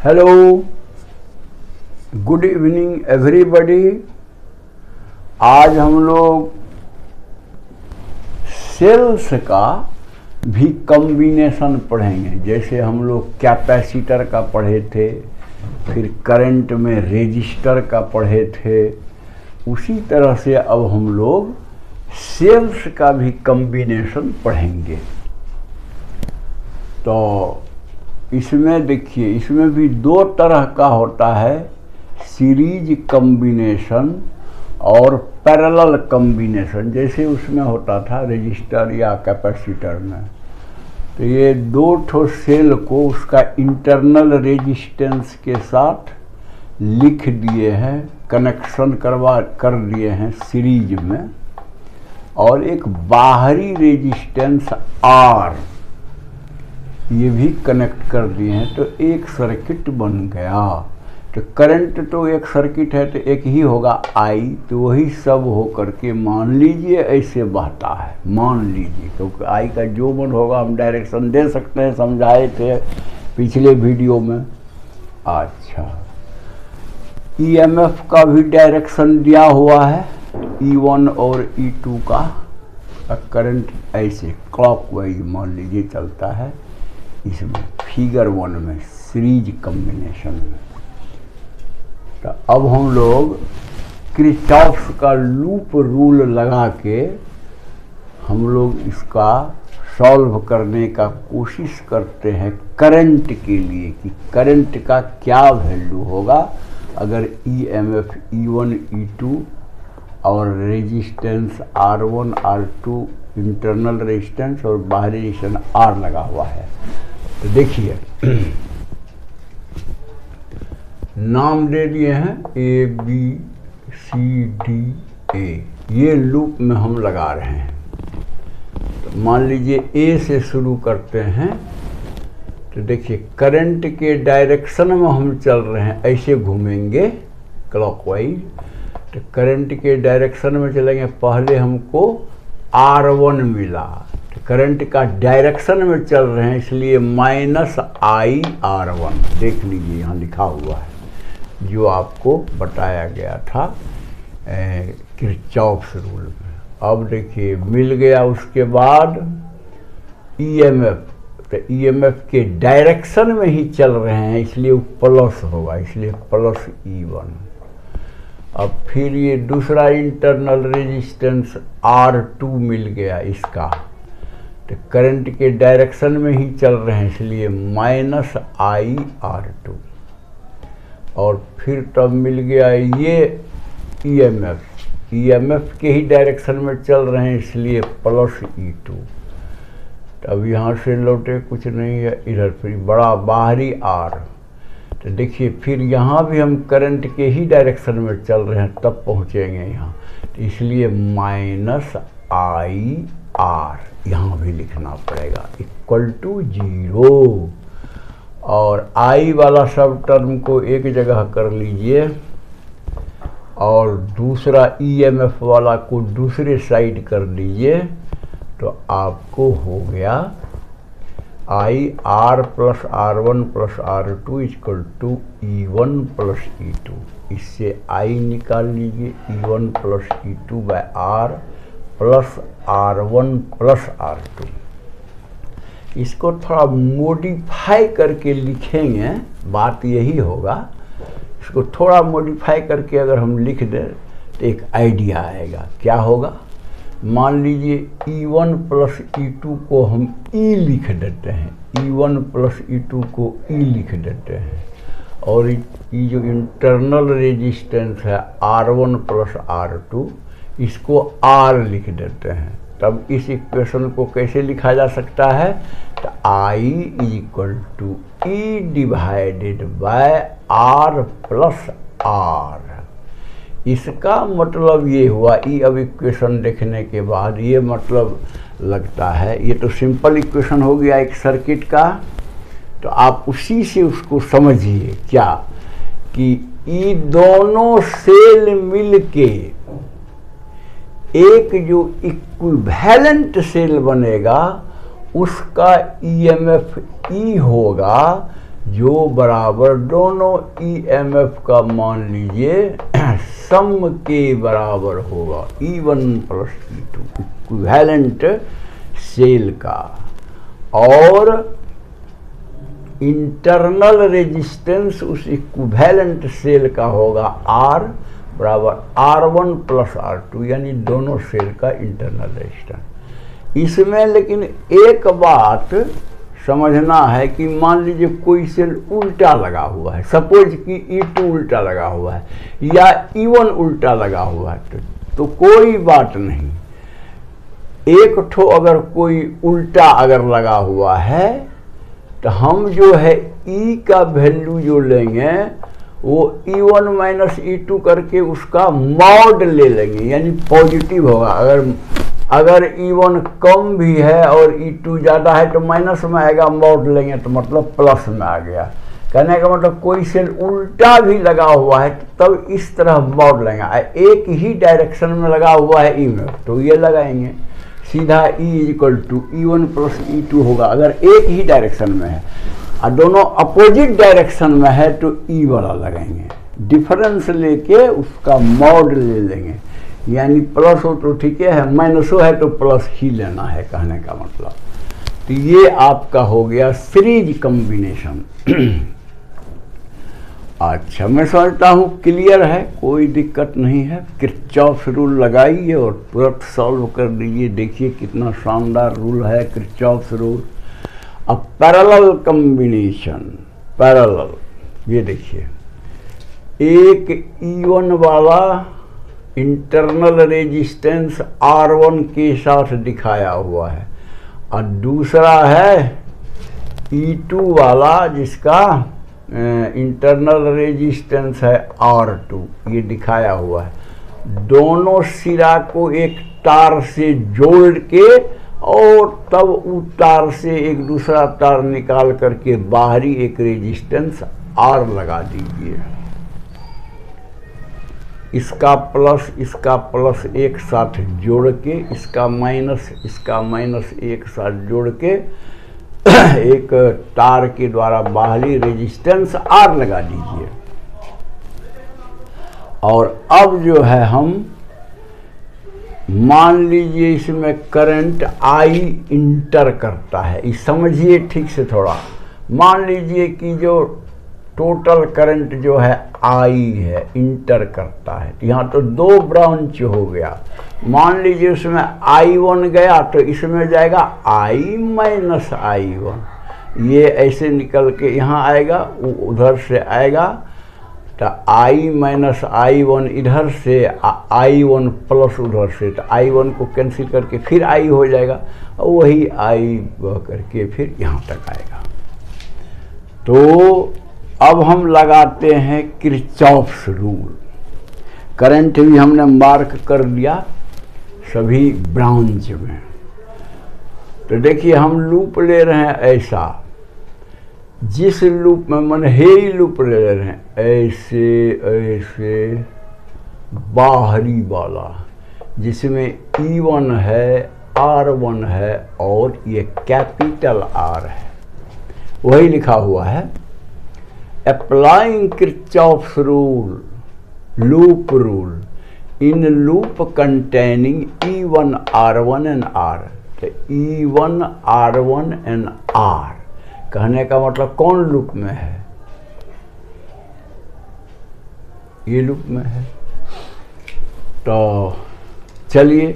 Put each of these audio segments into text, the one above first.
Hello, good evening everybody. आज हम लोग सेल्स का भी कॉम्बिनेशन पढ़ेंगे। जैसे हम लोग कैपेसिटर का पढ़े थे, फिर करंट में रेजिस्टर का पढ़े थे, उसी तरह से अब हम लोग सेल्स का भी कॉम्बिनेशन पढ़ेंगे। तो इसमें देखिए, इसमें भी दो तरह का होता है, सीरीज कॉम्बिनेशन और पैरेलल कॉम्बिनेशन। जैसे उसमें होता था रेजिस्टर या कैपेसिटर में, तो ये दो ठो सेल को उसका इंटरनल रेजिस्टेंस के साथ लिख दिए हैं, कनेक्शन कर दिए हैं सीरीज में, और एक बाहरी रेजिस्टेंस आर ये भी कनेक्ट कर दिए हैं, तो एक सर्किट बन गया। तो करंट तो एक सर्किट है तो एक ही होगा आई, तो वही सब हो करके मान लीजिए ऐसे बहता है। मान लीजिए, क्योंकि आई का जो मन होगा हम डायरेक्शन दे सकते हैं, समझाए थे पिछले वीडियो में। अच्छा, ईएमएफ का भी डायरेक्शन दिया हुआ है, E1 और E2 का। करंट ऐसे क्लॉकवाइज मान लीजिए चलता है इसमें, फिगर 1 में सीरीज कॉम्बिनेशन में। तो अब हम लोग किरचॉफ का लूप रूल लगा के हम लोग इसका सॉल्व करने का कोशिश करते हैं करंट के लिए, कि करंट का क्या वैल्यू होगा अगर ईएमएफ E1 E2 और resistance R1 R2 internal resistance और बाहरी रेजिस्टेंस R लगा हुआ है। तो देखिए, नाम दे दिए हैं ABCDA, ये लूप में हम लगा रहे हैं। तो मान लीजिए A से शुरू करते हैं। तो देखिए, करंट के डायरेक्शन में हम चल रहे हैं, ऐसे घूमेंगे क्लॉकवाइज। तो करंट के डायरेक्शन में चलेंगे, पहले हमको R1 मिला, तो करंट का डायरेक्शन में चल रहे हैं इसलिए -IR1 देख लीजिए, यहाँ लिखा हुआ है जो आपको बताया गया था किरचॉफ रूल में। अब देखिए मिल गया। उसके बाद ईएमएफ, तो ईएमएफ के डायरेक्शन में ही चल रहे हैं इसलिए वो प्लस होगा, इसलिए प्लस E1। अब फिर ये दूसरा इंटरनल रेजिस्टेंस R2 मिल गया इसका, तो करंट के डायरेक्शन में ही चल रहे हैं इसलिए -IR2। और फिर तब मिल गया ये ईएमएफ, ईएमएफ के ही डायरेक्शन में चल रहे हैं इसलिए प्लस E2। तब यहाँ से लौटे कुछ नहीं है, इधर फिर बड़ा बाहरी R। तो देखिए फिर यहाँ भी हम करंट के ही डायरेक्शन में चल रहे हैं तब पहुँचेंगे यहाँ, तो इसलिए -IR यहाँ भी लिखना पड़ेगा =0। और I वाला सब टर्म को एक जगह कर लीजिए और दूसरा EMF वाला को दूसरे साइड कर दीजिए, तो आपको हो गया IR + R1 + R2 = E1 + E2। इससे I निकाल लीजिए, E1 + E2/R + R1 + R2। इसको थोड़ा मॉडिफाई करके लिखेंगे, बात यही होगा। इसको थोड़ा मॉडिफाई करके अगर हम लिख दें तो एक आइडिया आएगा। क्या होगा, मान लीजिए E1 + E2 को हम E लिख देते हैं, E1 + E2 को E लिख देते हैं, और ये जो इंटरनल रेजिस्टेंस है R1 + R2 इसको R लिख देते हैं। तब इस इक्वेशन को कैसे लिखा जा सकता है, तो I = E/R + R। इसका मतलब ये हुआ, ये अब इक्वेशन देखने के बाद ये मतलब लगता है, ये तो सिंपल इक्वेशन हो गया एक सर्किट का। तो आप उसी से उसको समझिए क्या, कि ये दोनों सेल मिलके एक जो इक्विवेलेंट सेल बनेगा उसका ईएमएफ ई होगा जो बराबर दोनों ईएमएफ का मान लीजिए सम के बराबर होगा, E1 plus E2 equivalent cell का, और इंटरनल रेजिस्टेंस उस इक्विवेलेंट सेल का होगा R बराबर R1 प्लस R2, यानी दोनों सेल का इंटरनल रेजिस्टेंस। इसमें लेकिन एक बात समझना है कि मान लीजिए कोई सेल उल्टा लगा हुआ है, सपोज कि E2 उल्टा लगा हुआ है या E1 उल्टा लगा हुआ है, तो कोई बात नहीं, एक ठो अगर कोई उल्टा अगर लगा हुआ है तो हम जो है E का वैल्यू जो लेंगे वो E1 माइनस E2 करके उसका मॉड ले लेंगे, यानी पॉजिटिव होगा। अगर E1 कम भी है और E2 ज़्यादा है तो माइनस में आएगा, मॉड लेंगे तो मतलब प्लस में आ गया। कहने का मतलब कोई सेल उल्टा भी लगा हुआ है तब इस तरह मॉड लेंगे। एक ही डायरेक्शन में लगा हुआ है E में तो ये लगाएंगे सीधा E equal to E1 plus E2 होगा अगर एक ही डायरेक्शन में है, और दोनों अपोजिट डायरेक्शन में है तो E वाला लगाएंगे, डिफरेंस लेके उसका मॉड ले लेंगे, यानी प्लस हो तो ठीक है, माइनस हो है तो प्लस ही लेना है, कहने का मतलब। तो ये आपका हो गया सीरीज कॉम्बिनेशन। अच्छा, मैं समझता हूँ क्लियर है, कोई दिक्कत नहीं है। किरचॉफ रूल लगाइए और तुरंत सॉल्व कर दीजिए। देखिए कितना शानदार रूल है किरचॉफ रूल। अब पैरेलल कॉम्बिनेशन, पैरेलल, ये देखिए एक E1 वाला इंटरनल रेजिस्टेंस R1 के साथ दिखाया हुआ है और दूसरा है E2 वाला जिसका इंटरनल रेजिस्टेंस है R2, ये दिखाया हुआ है। दोनों सिरा को एक तार से जोड़ के और तब उस तार से एक दूसरा तार निकाल करके बाहरी एक रेजिस्टेंस R लगा दीजिए। इसका प्लस एक साथ जोड़ के, इसका माइनस एक साथ जोड़ के एक तार के द्वारा बाहरी रेजिस्टेंस R लगा दीजिए। और अब जो है हम मान लीजिए इसमें करंट I इंटर करता है, इस समझिए ठीक से थोड़ा। मान लीजिए कि जो टोटल करंट जो है I है, इंटर करता है, यहाँ तो दो ब्रांच हो गया। मान लीजिए उसमें I1 गया तो इसमें जाएगा I माइनस I1, ये ऐसे निकल के यहाँ आएगा, उधर से आएगा तो I माइनस I1 इधर से, I1 प्लस उधर से, तो I1 को कैंसिल करके फिर I हो जाएगा और वही I बह करके फिर यहाँ तक आएगा। तो अब हम लगाते हैं किरचॉफ्स रूल। करंट भी हमने मार्क कर दिया सभी ब्रांच में। तो देखिए हम लूप ले रहे हैं ऐसा, जिस लूप में मन हे लूप ले रहे हैं ऐसे बाहरी वाला, जिसमें E1 है, R1 है और ये कैपिटल R है, वही लिखा हुआ है applying Kirchhoff's rule, loop rule in loop containing E1 R1 and R। तो E1 R1 एंड R कहने का मतलब कौन लूप में है, ये लूप में है। तो चलिए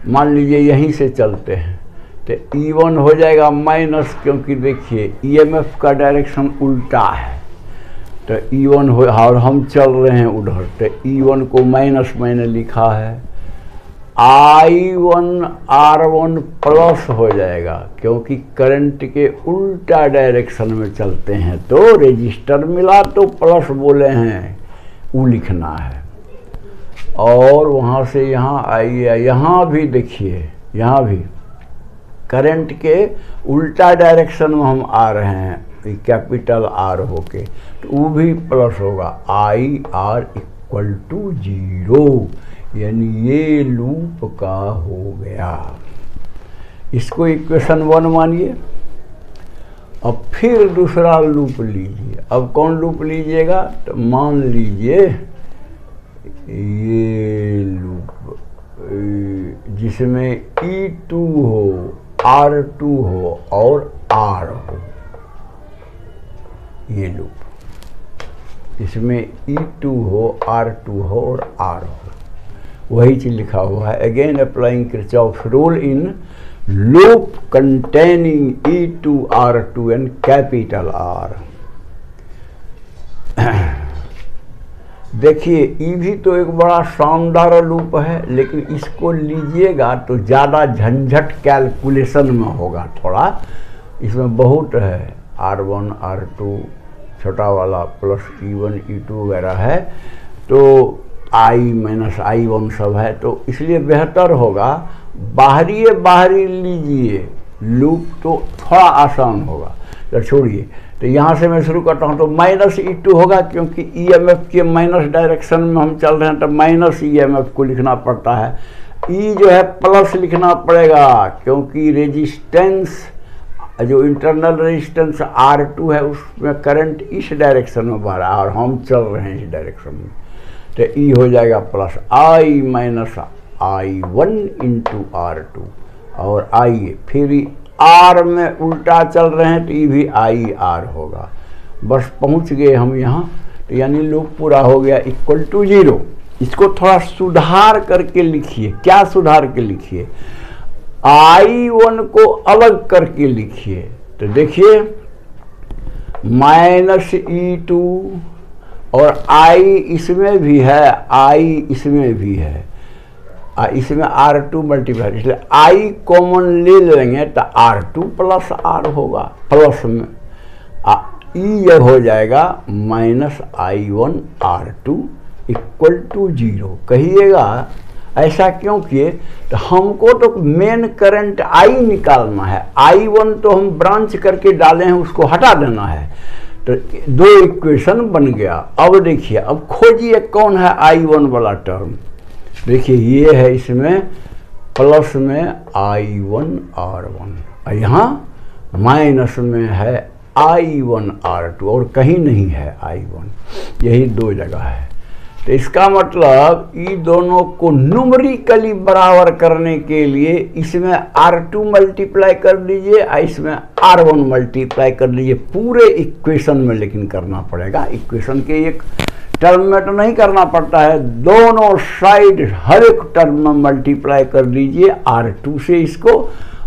मान लीजिए यहीं से चलते हैं तो E1 हो जाएगा माइनस, क्योंकि देखिए EMF का डायरेक्शन उल्टा है, तो E1 हो, और हम चल रहे हैं उधर, तो E1 को माइनस मैंने लिखा है। I1 R1 प्लस हो जाएगा, क्योंकि करंट के उल्टा डायरेक्शन में चलते हैं तो रेजिस्टर मिला तो प्लस बोले हैं, वो लिखना है। और वहाँ से यहाँ आइए, यहाँ भी देखिए, यहाँ भी करंट के उल्टा डायरेक्शन में हम आ रहे हैं, कैपिटल R होके, तो वो भी प्लस होगा, IR इक्वल टू 0, यानी ये लूप का हो गया। इसको इक्वेशन 1 मानिए। अब फिर दूसरा लूप लीजिए। अब कौन लूप लीजिएगा? तो मान लीजिए ये लूप जिसमें E2 हो, R2 हो और R हो, ये लूप इसमें E2 हो, R2 हो और R हो, वही चीज लिखा हुआ है। Again applying Kirchhoff's rule in loop containing E2, R2 and capital R। देखिए ये भी तो एक बड़ा शानदार लूप है, लेकिन इसको लीजिएगा तो ज़्यादा झंझट कैलकुलेशन में होगा थोड़ा। इसमें बहुत है, R1, R2 छोटा वाला प्लस E1, E2 वगैरह है, तो I माइनस I1 सब है, तो इसलिए बेहतर होगा बाहरी लीजिए लूप, तो थोड़ा आसान होगा। तो छोड़िए, तो यहाँ से मैं शुरू करता हूँ। तो माइनस E2 होगा, क्योंकि EMF के माइनस डायरेक्शन में हम चल रहे हैं, तो माइनस EMF को लिखना पड़ता है। E जो है प्लस लिखना पड़ेगा, क्योंकि रेजिस्टेंस जो इंटरनल रेजिस्टेंस R2 है उसमें करंट इस डायरेक्शन में बढ़ रहा है और हम चल रहे हैं इस डायरेक्शन में, तो E हो जाएगा plus I minus I1 into R2 और I फिर R में उल्टा चल रहे हैं तो ये भी IR होगा। बस पहुंच गए हम यहाँ, तो यानी लूप पूरा हो गया इक्वल टू 0। इसको थोड़ा सुधार करके लिखिए। क्या सुधार के लिखिए? I1 को अलग करके लिखिए। तो देखिए माइनस E2 और I इसमें भी है, I इसमें भी है, इसमें R2 मल्टीप्लाई, इसलिए I कॉमन ले लेंगे तो R2 प्लस R होगा, प्लस में E यह हो जाएगा minus I1 R2 equal to 0। कहिएगा ऐसा क्यों किए? तो हमको तो मेन करंट I निकालना है, I1 तो हम ब्रांच करके डाले हैं, उसको हटा देना है, तो दो इक्वेशन बन गया। अब देखिए, अब खोजिए कौन है I1 वाला टर्म। देखिए ये है, इसमें प्लस में I1 R1 और यहाँ माइनस में है I1 R2 और कहीं नहीं है I1, यही दो जगह है। तो इसका मतलब ये दोनों को न्यूमेरिकली बराबर करने के लिए इसमें R2 मल्टीप्लाई कर दीजिए और इसमें R1 मल्टीप्लाई कर दीजिए पूरे इक्वेशन में, लेकिन करना पड़ेगा। इक्वेशन के एक टर्म में तो नहीं करना पड़ता है, दोनों साइड हर एक टर्म में मल्टीप्लाई कर दीजिए R2 से इसको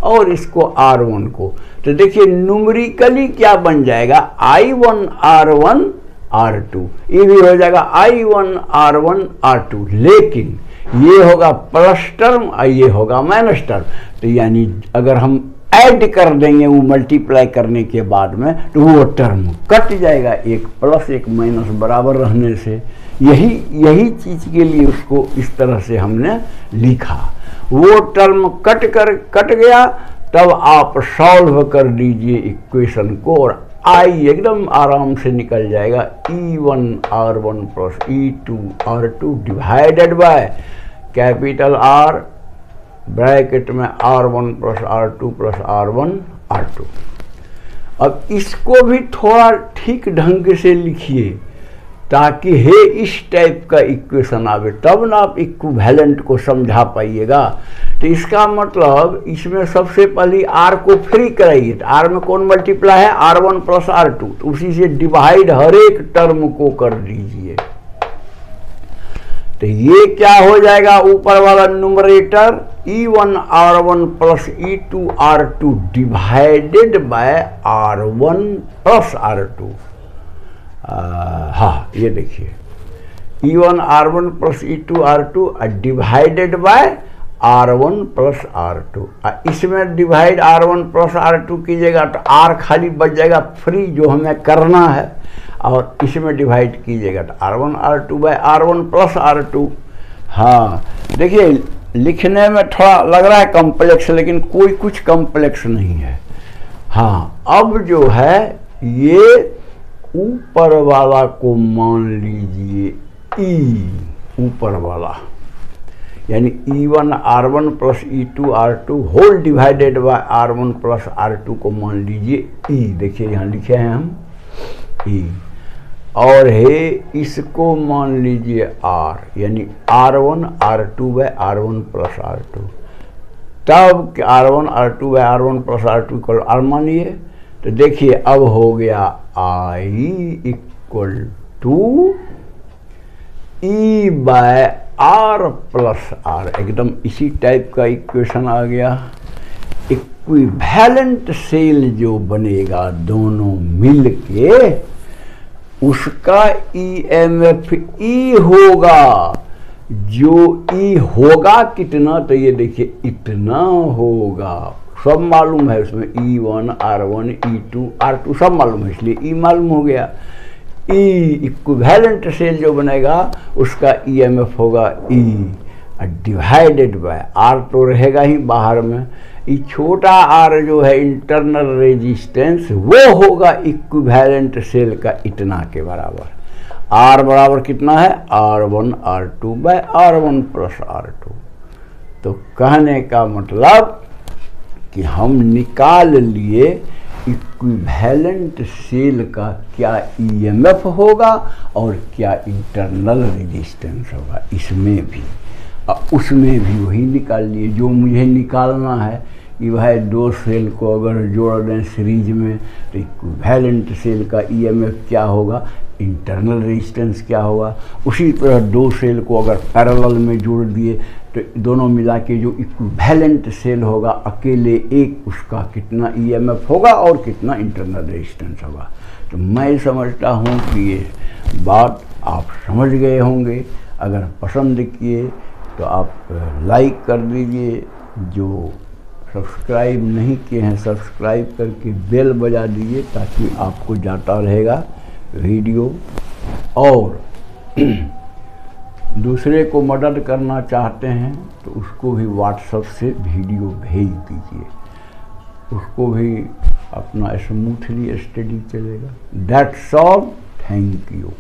और इसको R1 को। तो देखिए न्यूमेरिकली क्या बन जाएगा, I1 R1 R2, ये भी हो जाएगा I1 R1 R2, लेकिन ये होगा प्लस टर्म और ये होगा माइनस टर्म। तो यानी अगर हम ऐड कर देंगे वो मल्टीप्लाई करने के बाद में, तो वो टर्म कट जाएगा, एक प्लस एक माइनस बराबर रहने से। यही चीज़ के लिए उसको इस तरह से हमने लिखा। वो टर्म कट गया, तब आप सॉल्व कर दीजिए इक्वेशन को और I एकदम आराम से निकल जाएगा। E1 R1 plus E2 R2 divided by capital R bracket में R1 plus R2 plus R1 R2। अब इसको भी थोड़ा ठीक ढंग से लिखिए ताकि हे इस टाइप का इक्वेशन आवे, तब ना आप इक्विवेलेंट को समझा पाइएगा। तो इसका मतलब इसमें सबसे पहले R को फ्री कराइए। तो R में कौन मल्टीप्लाई है, R1 प्लस R2, तो उसी से डिवाइड हर एक टर्म को कर दीजिए। तो ये क्या हो जाएगा, ऊपर वाला numerator E1 R1 plus E2 R2 divided by R1 plus R2। हाँ ये देखिए E1 R1 plus E2 R2 divided by R1 plus R2। इसमें डिवाइड R1 प्लस R2 कीजिएगा तो R खाली बच जाएगा फ्री जो हमें करना है, और इसमें डिवाइड कीजिएगा तो R1 R2 bye R1 plus R2। हाँ देखिए लिखने में थोड़ा लग रहा है कॉम्प्लेक्स, लेकिन कोई कुछ कॉम्प्लेक्स नहीं है। हाँ अब जो है ये ऊपर वाला को मान लीजिए E, ऊपर वाला यानी E1 R1 plus E2 R2 whole divided by R1 plus R2 को मान लीजिए E। देखिए यहाँ लिखे हैं हम E, और है इसको मान लीजिए R, यानी R1 R2 bye R1 plus R2। तब R1 R2 bye R1 plus R2 equal R मानिए, तो देखिए अब हो गया I इक्वल टू E बाय R प्लस R। एकदम इसी टाइप का इक्वेशन आ गया। इक्विवेलेंट सेल जो बनेगा दोनों मिल के, उसका EMF E होगा। जो E होगा कितना, तो ये देखिए इतना होगा, सब मालूम है उसमें। E1 R1 E2 R2 सब मालूम है, इसलिए E मालूम हो गया। E इक्विवेलेंट सेल जो बनेगा उसका EMF होगा E डिवाइडेड बाय R, तो रहेगा ही बाहर में। ये छोटा r जो है इंटरनल रेजिस्टेंस, वो होगा इक्विवेलेंट सेल का इतना के बराबर। R बराबर कितना है, R1 R2 bye R1 plus R2। तो कहने का मतलब कि हम निकाल लिए इक्विवेलेंट सेल का क्या EMF होगा और क्या इंटरनल रेजिस्टेंस होगा, इसमें भी उसमें भी वही निकाल लिए जो मुझे निकालना है। कि भाई दो सेल को अगर जोड़ दें सीरीज में, तो इक्विवेलेंट सेल का EMF क्या होगा, इंटरनल रेजिस्टेंस क्या होगा। उसी तरह दो सेल को अगर पैरेलल में जोड़ दिए तो दोनों मिला के जो इक्विवेलेंट सेल होगा अकेले एक, उसका कितना EMF होगा और कितना इंटरनल रेजिस्टेंस होगा। तो मैं समझता हूँ कि ये बात आप समझ गए होंगे। अगर पसंद किए तो आप लाइक कर दीजिए, जो सब्सक्राइब नहीं किए हैं सब्सक्राइब करके बेल बजा दीजिए, ताकि आपको जाता रहेगा वीडियो। और दूसरे को मदद करना चाहते हैं तो उसको भी व्हाट्सएप से वीडियो भेज दीजिए, उसको भी अपना स्मूथली स्टडी चलेगा। That's all, thank you.